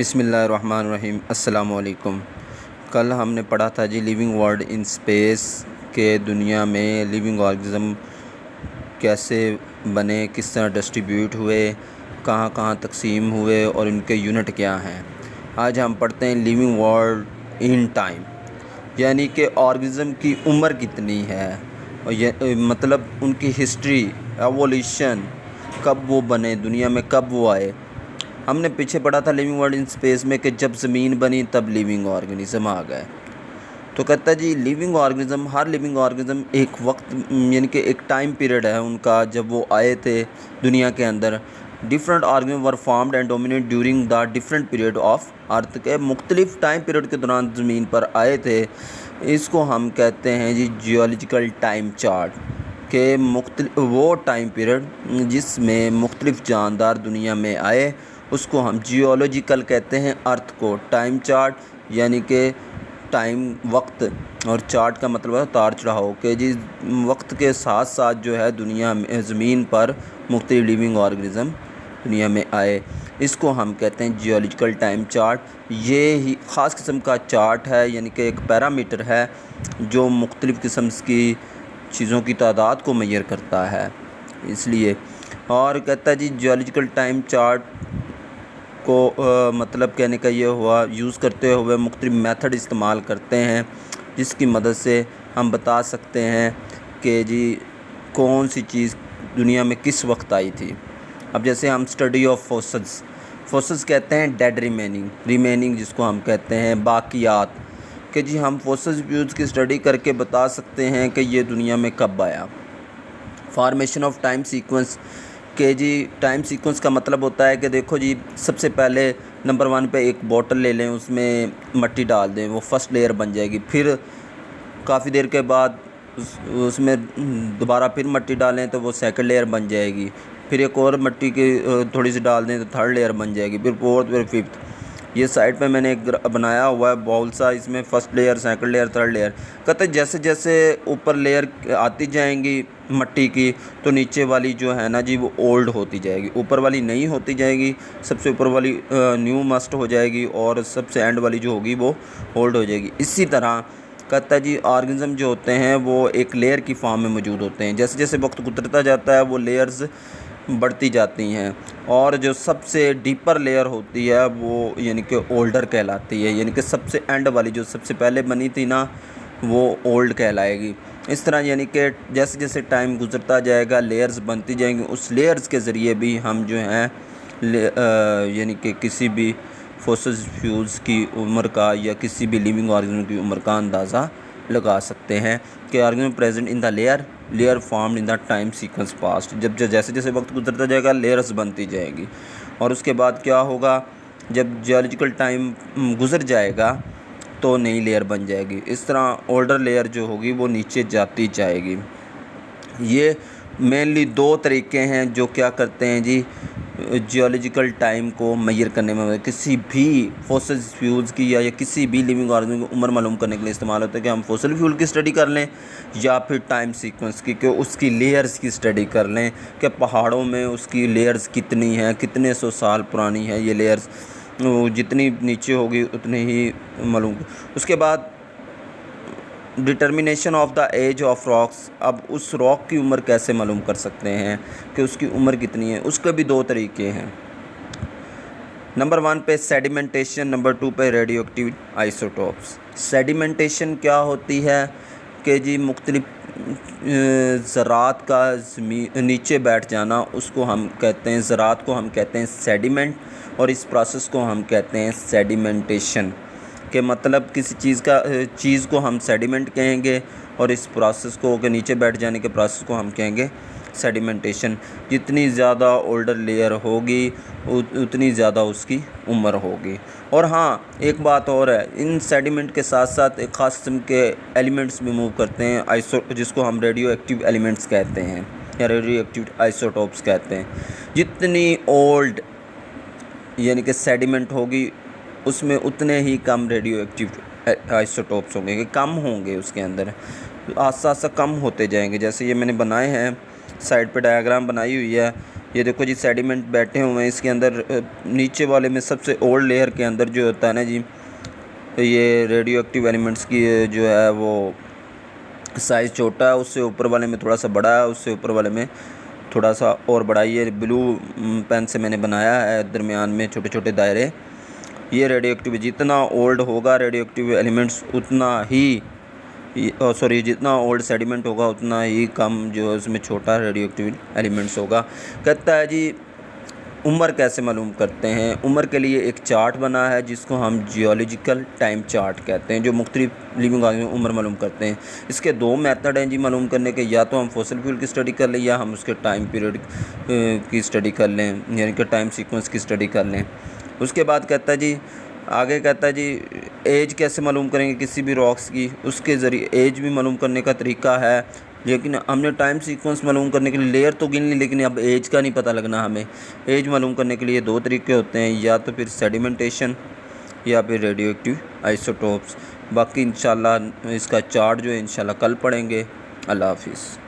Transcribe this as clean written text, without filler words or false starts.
بسم اللہ الرحمن الرحیم۔ السلام علیکم۔ کل ہم نے پڑھا تھا جی لیونگ ورلڈ ان اسپیس کے دنیا میں لیونگ آرگنزم کیسے بنے، کس طرح ڈسٹریبیوٹ ہوئے، کہاں کہاں تقسیم ہوئے اور ان کے یونٹ کیا ہیں۔ آج ہم پڑھتے ہیں لیونگ ورلڈ ان ٹائم، یعنی کہ آرگنزم کی عمر کتنی ہے اور مطلب ان کی ہسٹری، ایولیوشن، کب وہ بنے، دنیا میں کب وہ آئے۔ ہم نے پیچھے پڑھا تھا لیونگ ورلڈ ان اسپیس میں کہ جب زمین بنی تب لیونگ آرگنزم آ گئے۔ تو کہتا ہے جی لیونگ آرگنزم، ہر لیونگ آرگنزم ایک وقت یعنی کہ ایک ٹائم پیریڈ ہے ان کا جب وہ آئے تھے دنیا کے اندر۔ Different organism were formed and dominate during the different period of earth, کے مختلف ٹائم پیریڈ کے دوران زمین پر آئے تھے۔ اس کو ہم کہتے ہیں جی جیولوجیکل ٹائم چارٹ، کہ وہ ٹائم پیریڈ جس میں مختلف جاندار دنیا میں آئے اس کو ہم جیولوجیکل کہتے ہیں۔ ارتھ کو ٹائم چارٹ یعنی کہ ٹائم وقت، اور چارٹ کا مطلب ہے اتار چڑھاؤ، کہ جی وقت کے ساتھ ساتھ جو ہے دنیا میں زمین پر مختلف لیونگ آرگنزم دنیا میں آئے، اس کو ہم کہتے ہیں جیولوجیکل ٹائم چارٹ۔ یہ ہی خاص قسم کا چارٹ ہے، یعنی کہ ایک پیرامیٹر ہے جو مختلف قسم کی چیزوں کی تعداد کو میئر کرتا ہے، اس لیے۔ اور کہتا ہے جی جیولوجیکل ٹائم چارٹ کو مطلب کہنے کا یہ ہوا، یوز کرتے ہوئے مختلف میتھڈ استعمال کرتے ہیں جس کی مدد سے ہم بتا سکتے ہیں کہ جی کون سی چیز دنیا میں کس وقت آئی تھی۔ اب جیسے ہم اسٹڈی آف فوسلز کہتے ہیں ڈیڈ ریمیننگ جس کو ہم کہتے ہیں باقیات، کہ جی ہم فوسلز فیولز کی اسٹڈی کر کے بتا سکتے ہیں کہ یہ دنیا میں کب آیا۔ فارمیشن آف ٹائم سیکوینس، کہ جی ٹائم سیکوینس کا مطلب ہوتا ہے کہ دیکھو جی سب سے پہلے نمبر 1 پہ ایک بوٹل لے لیں، اس میں مٹی ڈال دیں، وہ فرسٹ لیئر بن جائے گی۔ پھر کافی دیر کے بعد اس میں دوبارہ پھر مٹی ڈالیں تو وہ سیکنڈ لیئر بن جائے گی۔ پھر ایک اور مٹی کی تھوڑی سی ڈال دیں تو تھرڈ لیئر بن جائے گی، پھر فورتھ، پھر ففتھ۔ یہ سائڈ پہ میں نے ایک بنایا ہوا ہے باؤل سا، اس میں first layer, second layer, third layer. کہتے ہیں جیسے جیسے اوپر لیئر آتی جائیں گی مٹی کی تو نیچے والی جو ہے نا جی وہ اولڈ ہوتی جائے گی، اوپر والی نئی ہوتی جائے گی، سب سے اوپر والی نیو مسٹ ہو جائے گی اور سب سے اینڈ والی جو ہوگی وہ اولڈ ہو جائے گی۔ اسی طرح کہتا ہے جی آرگنزم جو ہوتے ہیں وہ ایک لیئر کی فارم میں موجود ہوتے ہیں، جیسے جیسے وقت گزرتا جاتا ہے وہ لیئرز بڑھتی جاتی ہیں، اور جو سب سے ڈیپر لیئر ہوتی ہے وہ یعنی کہ اولڈر کہلاتی ہے، یعنی کہ سب سے اینڈ والی جو سب سے پہلے بنی تھی نا وہ اولڈ کہلائے گی۔ اس طرح یعنی کہ جیسے جیسے ٹائم گزرتا جائے گا لیئرز بنتی جائیں گی، اس لیئرز کے ذریعے بھی ہم جو ہیں یعنی کہ کسی بھی فوسلز فیولز کی عمر کا یا کسی بھی لیونگ آرگنزم کی عمر کا اندازہ لگا سکتے ہیں کہ organism present in the layer formed in the time sequence past. جب جیسے جیسے وقت گزرتا جائے گا لیئرز بنتی جائے گی، اور اس کے بعد کیا ہوگا، جب جیولوجیکل ٹائم گزر جائے گا تو نئی لیئر بن جائے گی۔ اس طرح اولڈر لیئر جو ہوگی وہ نیچے جاتی جائے گی۔ یہ مینلی 2 طریقے ہیں جو کیا کرتے ہیں جی جیولوجیکل ٹائم کو میئر کرنے میں، کسی بھی فوسل فیولز کی یا کسی بھی لیونگ آرگنزم کی عمر معلوم کرنے کے لیے استعمال ہوتا ہے، کہ ہم فوسل فیول کی اسٹڈی کر لیں یا پھر ٹائم سیکوینس کی، کہ اس کی لیئرز کی اسٹڈی کر لیں کہ پہاڑوں میں اس کی لیئرز کتنی ہیں، کتنے سو سال پرانی ہے یہ لیئرز، جتنی نیچے ہوگی اتنی ہی معلوم۔ اس کے بعد determination of the age of rocks, اب اس راک کی عمر کیسے معلوم کر سکتے ہیں کہ اس کی عمر کتنی ہے، اس کے بھی 2 طریقے ہیں۔ نمبر 1 پہ سیڈیمنٹیشن، نمبر 2 پہ ریڈیو ایکٹیو آئسوٹوپس۔ سیڈیمنٹیشن کیا ہوتی ہے کہ جی مختلف ذرات کا نیچے بیٹھ جانا، اس کو ہم کہتے ہیں، ذرات کو ہم کہتے ہیں سیڈیمنٹ، اور اس پروسیس کو ہم کہتے ہیں سیڈیمنٹیشن، کہ مطلب کسی چیز کو ہم سیڈیمنٹ کہیں گے اور اس پروسیس کو کہ نیچے بیٹھ جانے کے پروسیس کو ہم کہیں گے سیڈیمنٹیشن۔ جتنی زیادہ اولڈر لیئر ہوگی اتنی زیادہ اس کی عمر ہوگی۔ اور ہاں ایک بات اور ہے، ان سیڈیمنٹ کے ساتھ ساتھ ایک خاص قسم کے ایلیمنٹس بھی موو کرتے ہیں، جس کو ہم ریڈیو ایکٹیو ایلیمنٹس کہتے ہیں یا ریڈیو ایکٹیو آئسوٹوپس کہتے ہیں۔ جتنی اولڈ یعنی کہ سیڈیمنٹ ہوگی اس میں اتنے ہی کم ریڈیو ایکٹیو آئسوٹوپس ہوں گے، کہ کم ہوں گے اس کے اندر، آہستہ آہستہ کم ہوتے جائیں گے۔ جیسے یہ میں نے بنائے ہیں، سائڈ پہ ڈایاگرام بنائی ہوئی ہے، یہ دیکھو جی سیڈیمنٹ بیٹھے ہوئے ہیں اس کے اندر، نیچے والے میں سب سے اولڈ لیئر کے اندر جو ہوتا ہے نا جی، یہ ریڈیو ایکٹیو ایلیمنٹس کی جو ہے وہ سائز چھوٹا ہے، اس سے اوپر والے میں تھوڑا سا بڑا ہے، اس سے اوپر والے میں تھوڑا سا اور بڑا. یہ بلو پین سے میں نے بنایا ہے، درمیان میں چھوٹے چھوٹے دائرے. یہ ریڈیو ایکٹیو جتنا اولڈ ہوگا ریڈیو ایکٹیو ایلیمنٹس اتنا ہی جتنا اولڈ سیڈیمنٹ ہوگا اتنا ہی کم جو ہے اس میں چھوٹا ریڈیو ایکٹیو ایلیمنٹس ہوگا. کہتا ہے جی عمر کیسے معلوم کرتے ہیں. عمر کے لیے ایک چارٹ بنا ہے جس کو ہم جیولوجیکل ٹائم چارٹ کہتے ہیں، جو مختلف لیونگ آرگنزم عمر معلوم کرتے ہیں. اس کے دو میتھڈ ہیں جی معلوم کرنے کے، یا تو ہم فوسل فیول کی اسٹڈی کر لیں یا ہم اس کے ٹائم پیریڈ کی اسٹڈی کر لیں، یعنی کہ ٹائم سیکوینس کی اسٹڈی کر لیں. اس کے بعد کہتا ہے جی آگے کہتا ہے جی ایج کیسے معلوم کریں گے کسی بھی راکس کی. اس کے ذریعے ایج بھی معلوم کرنے کا طریقہ ہے، لیکن ہم نے ٹائم سیکوینس معلوم کرنے کے لیے لیئر تو گن لی، لیکن اب ایج کا نہیں پتہ لگنا ہمیں. ایج معلوم کرنے کے لیے دو طریقے ہوتے ہیں، یا تو پھر سیڈیمنٹیشن یا پھر ریڈیو ایکٹیو آئسوٹوپس. باقی انشاءاللہ اس کا چارٹ جو ہے انشاءاللہ کل پڑھیں گے. اللہ حافظ.